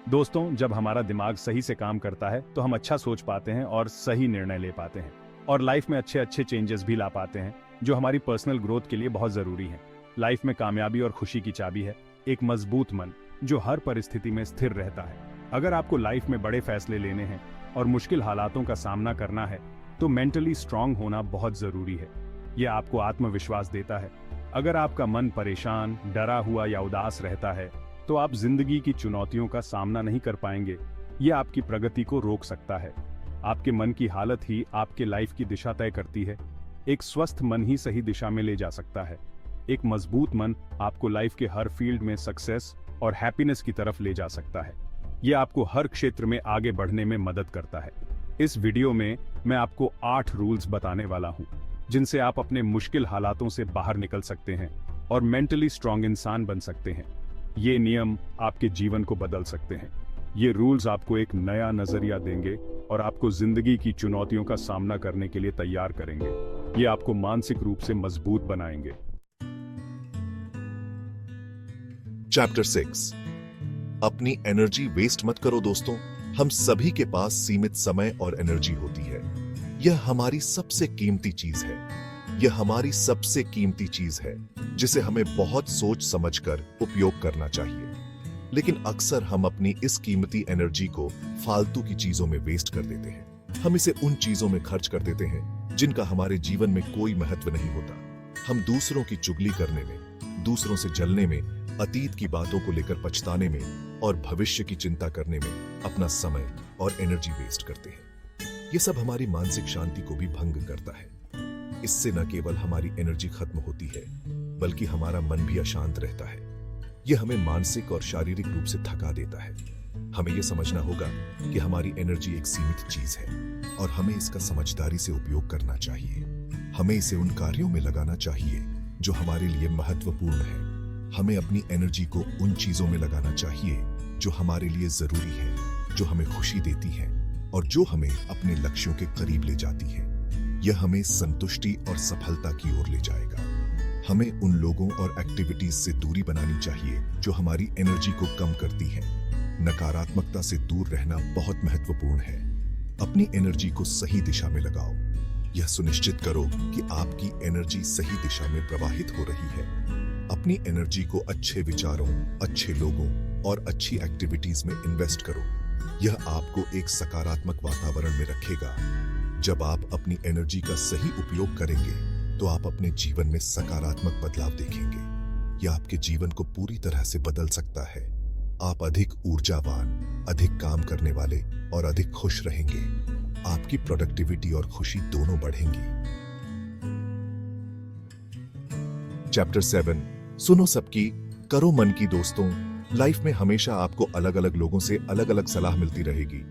दोस्तों, जब हमारा दिमाग सही से काम करता है तो हम अच्छा सोच पाते हैं और सही निर्णय ले पाते हैं और लाइफ में अच्छे अच्छे चेंजेस भी ला पाते हैं जो हमारी पर्सनल ग्रोथ के लिए बहुत जरूरी है। लाइफ में कामयाबी और खुशी की चाबी है एक मजबूत मन जो हर परिस्थिति में स्थिर रहता है। अगर आपको लाइफ में बड़े फैसले लेने हैं और मुश्किल हालातों का सामना करना है तो मेंटली स्ट्रांग होना बहुत जरूरी है। यह आपको आत्मविश्वास देता है। अगर आपका मन परेशान, डरा हुआ या उदास रहता है तो आप जिंदगी की चुनौतियों का सामना नहीं कर पाएंगे। यह आपकी प्रगति को रोक सकता है। आपके मन की हालत ही आपके लाइफ की दिशा तय करती है। एक स्वस्थ मन ही सही दिशा में ले जा सकता है। एक मजबूत मन आपको लाइफ के हर फील्ड में सक्सेस और हैप्पीनेस की तरफ ले जा सकता है। यह आपको हर क्षेत्र में आगे बढ़ने में मदद करता है। इस वीडियो में मैं आपको 8 रूल्स बताने वाला हूं जिनसे आप अपने मुश्किल हालातों से बाहर निकल सकते हैं और मेंटली स्ट्रांग इंसान बन सकते हैं। ये नियम आपके जीवन को बदल सकते हैं। ये रूल्स आपको एक नया नजरिया देंगे और आपको जिंदगी की चुनौतियों का सामना करने के लिए तैयार करेंगे। ये आपको मानसिक रूप से मजबूत बनाएंगे। चैप्टर 6 अपनी एनर्जी वेस्ट मत करो दोस्तों। हम सभी के पास सीमित समय और एनर्जी होती है। यह हमारी सबसे कीमती चीज है। यह हमारी सबसे कीमती चीज है जिसे हमें बहुत सोच समझकर उपयोग करना चाहिए। लेकिन अक्सर हम अपनी इस कीमती एनर्जी को फालतू की चीजों में वेस्ट कर देते हैं। हम इसे उन चीजों में खर्च कर देते हैं जिनका हमारे जीवन में कोई महत्व नहीं होता। हम दूसरों की चुगली करने में, दूसरों से जलने में, अतीत की बातों को लेकर पछताने में और भविष्य की चिंता करने में अपना समय और एनर्जी वेस्ट करते हैं। यह सब हमारी मानसिक शांति को भी भंग करता है। इससे न केवल हमारी एनर्जी खत्म होती है बल्कि हमारा मन भी अशांत रहता है। यह हमें मानसिक और शारीरिक रूप से थका देता है। हमें यह समझना होगा कि हमारी एनर्जी एक सीमित चीज है और हमें इसका समझदारी से उपयोग करना चाहिए। हमें इसे उन कार्यों में लगाना चाहिए जो हमारे लिए महत्वपूर्ण है। हमें अपनी एनर्जी को उन चीजों में लगाना चाहिए जो हमारे लिए जरूरी है, जो हमें खुशी देती है और जो हमें अपने लक्ष्यों के करीब ले जाती है। यह हमें संतुष्टि और सफलता की ओर ले जाएगा। हमें उन लोगों और एक्टिविटीज से दूरी बनानी चाहिए जो हमारी एनर्जी को कम करती हैं। नकारात्मकता से दूर रहना बहुत महत्वपूर्ण है। अपनी एनर्जी को सही दिशा में लगाओ। यह सुनिश्चित करो कि आपकी एनर्जी सही दिशा में प्रवाहित हो रही है। अपनी एनर्जी को अच्छे विचारों, अच्छे लोगों और अच्छी एक्टिविटीज में इन्वेस्ट करो। यह आपको एक सकारात्मक वातावरण में रखेगा। जब आप अपनी एनर्जी का सही उपयोग करेंगे तो आप अपने जीवन में सकारात्मक बदलाव देखेंगे। यह आपके जीवन को पूरी तरह से बदल सकता है। आप अधिक ऊर्जावान, अधिक काम करने वाले और अधिक खुश रहेंगे। आपकी प्रोडक्टिविटी और खुशी दोनों बढ़ेंगी। चैप्टर 7 सुनो सबकी, करो मन की। दोस्तों, लाइफ में हमेशा आपको अलग अलग लोगों से अलग अलग सलाह मिलती रहेगी।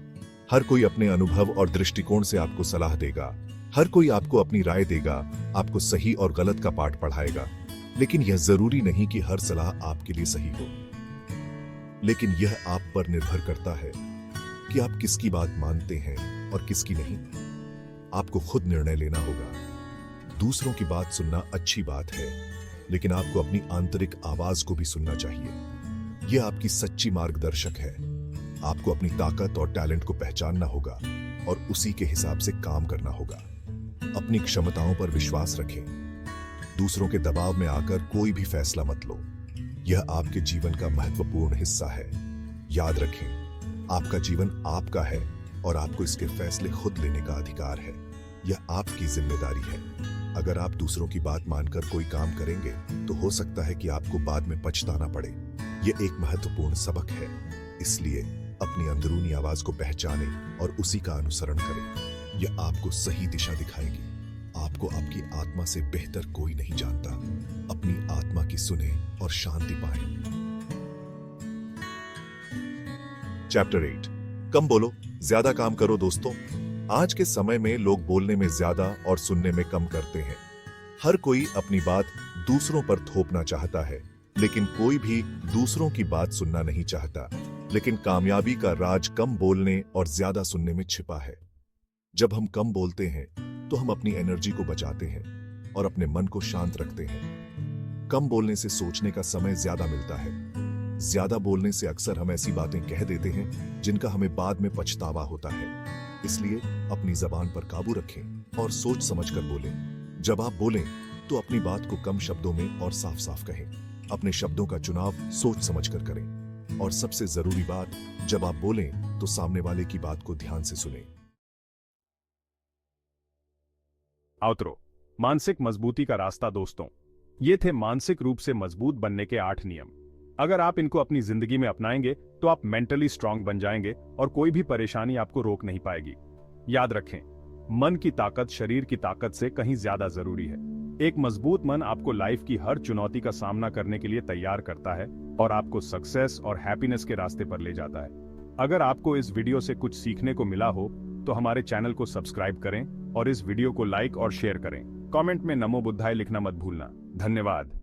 हर कोई अपने अनुभव और दृष्टिकोण से आपको सलाह देगा। हर कोई आपको अपनी राय देगा, आपको सही और गलत का पाठ पढ़ाएगा। लेकिन यह जरूरी नहीं कि हर सलाह आपके लिए सही हो। लेकिन यह आप पर निर्भर करता है कि आप किसकी बात मानते हैं और किसकी नहीं। आपको खुद निर्णय लेना होगा। दूसरों की बात सुनना अच्छी बात है, लेकिन आपको अपनी आंतरिक आवाज को भी सुनना चाहिए। यह आपकी सच्ची मार्गदर्शक है। आपको अपनी ताकत और टैलेंट को पहचानना होगा और उसी के हिसाब से काम करना होगा। अपनी क्षमताओं पर विश्वास रखें। दूसरों के दबाव में आकर कोई भी फैसला मत लो। यह आपके जीवन का महत्वपूर्ण हिस्सा है। याद रखें, आपका जीवन आपका है और आपको इसके फैसले खुद लेने का अधिकार है। यह आपकी जिम्मेदारी है। अगर आप दूसरों की बात मानकर कोई काम करेंगे तो हो सकता है कि आपको बाद में पछताना पड़े। यह एक महत्वपूर्ण सबक है। इसलिए अपनी अंदरूनी आवाज को पहचानें और उसी का अनुसरण करें। यह आपको सही दिशा दिखाएगी। आपको आपकी आत्मा से बेहतर कोई नहीं जानता। अपनी आत्मा की सुने और शांति पाएं। चैप्टर 8 कम बोलो, ज्यादा काम करो। दोस्तों, आज के समय में लोग बोलने में ज्यादा और सुनने में कम करते हैं। हर कोई अपनी बात दूसरों पर थोपना चाहता है, लेकिन कोई भी दूसरों की बात सुनना नहीं चाहता। लेकिन कामयाबी का राज कम बोलने और ज्यादा सुनने में छिपा है। जब हम कम बोलते हैं तो हम अपनी एनर्जी को बचाते हैं और अपने मन को शांत रखते हैं। कम बोलने से सोचने का समय ज्यादा मिलता है। ज्यादा बोलने से अक्सर हम ऐसी बातें कह देते हैं जिनका हमें बाद में पछतावा होता है। इसलिए अपनी जबान पर काबू रखें और सोच समझकर बोलें। जब आप बोलें तो अपनी बात को कम शब्दों में और साफ साफ कहें। अपने शब्दों का चुनाव सोच समझकर करें और सबसे जरूरी बात, जब आप बोलें तो सामने वाले की बात को ध्यान से सुनें। आउटरो, मानसिक मजबूती का रास्ता। दोस्तों, ये थे मानसिक रूप से मजबूत बनने के 8 नियम। अगर आप इनको अपनी जिंदगी में अपनाएंगे तो आप मेंटली स्ट्रांग बन जाएंगे और कोई भी परेशानी आपको रोक नहीं पाएगी। याद रखें, मन की ताकत शरीर की ताकत से कहीं ज्यादा जरूरी है। एक मजबूत मन आपको लाइफ की हर चुनौती का सामना करने के लिए तैयार करता है और आपको सक्सेस और हैप्पीनेस के रास्ते पर ले जाता है। अगर आपको इस वीडियो से कुछ सीखने को मिला हो तो हमारे चैनल को सब्सक्राइब करें और इस वीडियो को लाइक और शेयर करें। कमेंट में नमो बुद्धाय लिखना मत भूलना। धन्यवाद।